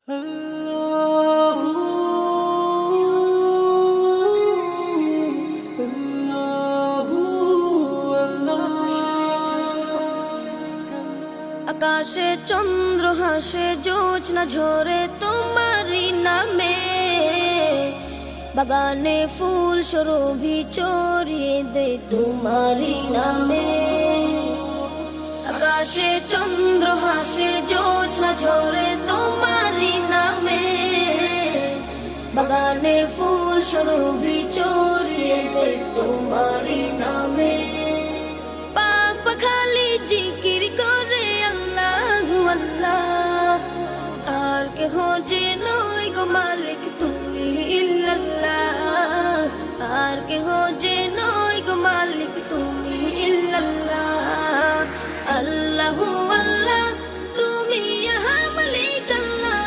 আকাশে চন্দ্র হাসে, জোছনা ঝরে তোমারি নামে, বাগানে ফুল সুরভি ছড়িয়ে দে তোমারি নামে। আকাশে চন্দ্র হাসে, জোছনা ঝরে তোমারি নামে, বাগানে ফুল সুরভি ছড়িয়ে দে তোমারি নামে। পাক পাখালি জিকির করে আল্লাহু আল্লাহ, আর কেহ যে নয় গো মালিক তুমি ইল্লাল্লাহ, আর কেহ যে নয় গো মালিক তুমি ইল্লাল্লাহ। আল্লাহু আল্লাহ তুমি ইহা মালিক আল্লাহ,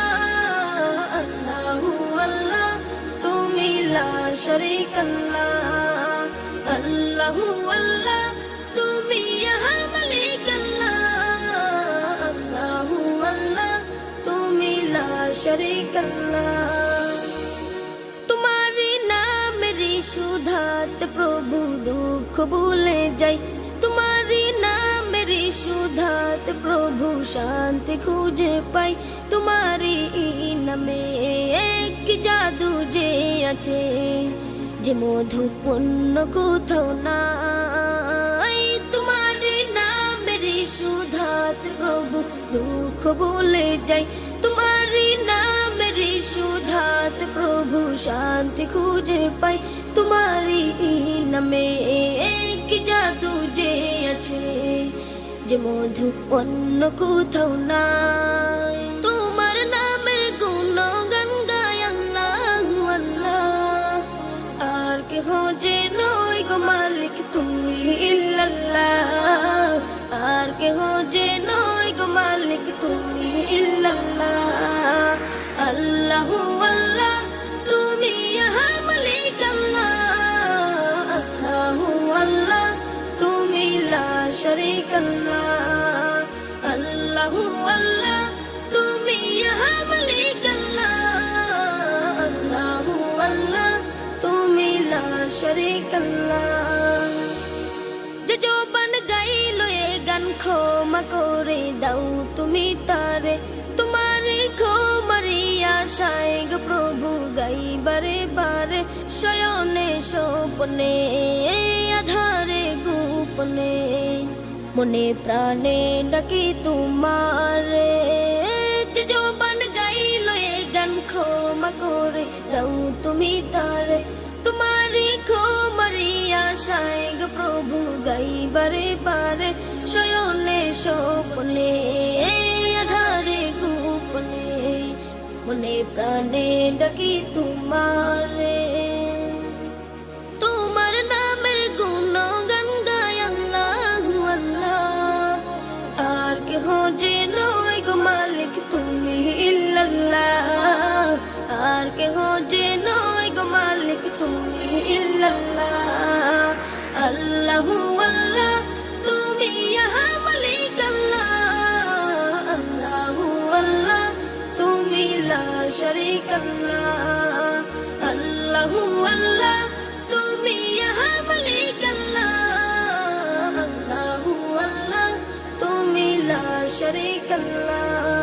আল্লাহু আল্লাহ তুমি লা শারীক আল্লাহ, আল্লাহু আল্লাহ তুমি ইহা মালিক আল্লাহ, আল্লাহু আল্লাহ তুমি লা শারীক আল্লাহ। তোমারি নামেরি সুধাতে প্রভু দুঃখ ভুলে যাই, তোমারি নামেরি সুধাতে প্রভু শান্তি খুঁজে পাই। তোমারি নামে এক জাদু যে আছে, যে মধুপূর্ণ কোথাও নাই। তোমারি নামেরি সুধাতে প্রভু দুঃখ ভুলে যাই, তোমারি নামেরি সুধাতে প্রভু শান্তি খুঁজে পাই। তোমারি নামে এক জাদু যে আছে, যে মধু অন্য কোথাও নাই। তোমার নামের গুণগান গায় আল্লাহু আল্লাহ, আর কেহ যে নয় গো মালিক তুমি ইল্লাল্লাহ, আর কেহ যে নয় গো মালিক তুমি ইল্লাল্লাহ। আল্লাহু আল্লাহ তুমি ইহা মালিক আল্লাহ, আল্লাহু আল্লাহ তুমি লা শারীক আল্লাহ, আল্লাহু আল্লাহ তুমি ইহা মালিক আল্লাহ, আল্লাহু আল্লাহ তুমি লা শারীক আল্লাহ। যে জবান গাইলো এ গান ক্ষমা করে দাও তুমি তারে, তোমারে ক্ষমারি আশায় গো প্রভু গাই বারে বারে। শয়নে স্বপ্নে আধারে গোপনে, মনে প্রাণে ডাকি তোমারে। যে জবান গাইলো এ গান ক্ষমা করে দাও তুমি তারে, তোমারি ক্ষমারি আশায় গো প্রভু গাই বারে বারে। শয়নে স্বপ্নে আধারে গোপনে, মনে প্রাণে ডাকি তোমারে। তোমার নামের গুণগান গায় আল্লাহু আল্লাহ, আর কেহ যে নয় গো মালিক তুমি ইল্লাল্লাহ, আর কেহ যে নয় গো মালিক তুমি ইল্লাল্লাহ। আল্লাহু আল্লাহ তুমি ইহা মালিক আল্লাহ, আল্লাহু আল্লাহ তুমি লা শারীক আল্লাহ, আল্লাহু আল্লাহ তুমি ইহা মালিক আল্লাহ, আল্লাহু আল্লাহ তুমি লা শারীক আল্লাহ।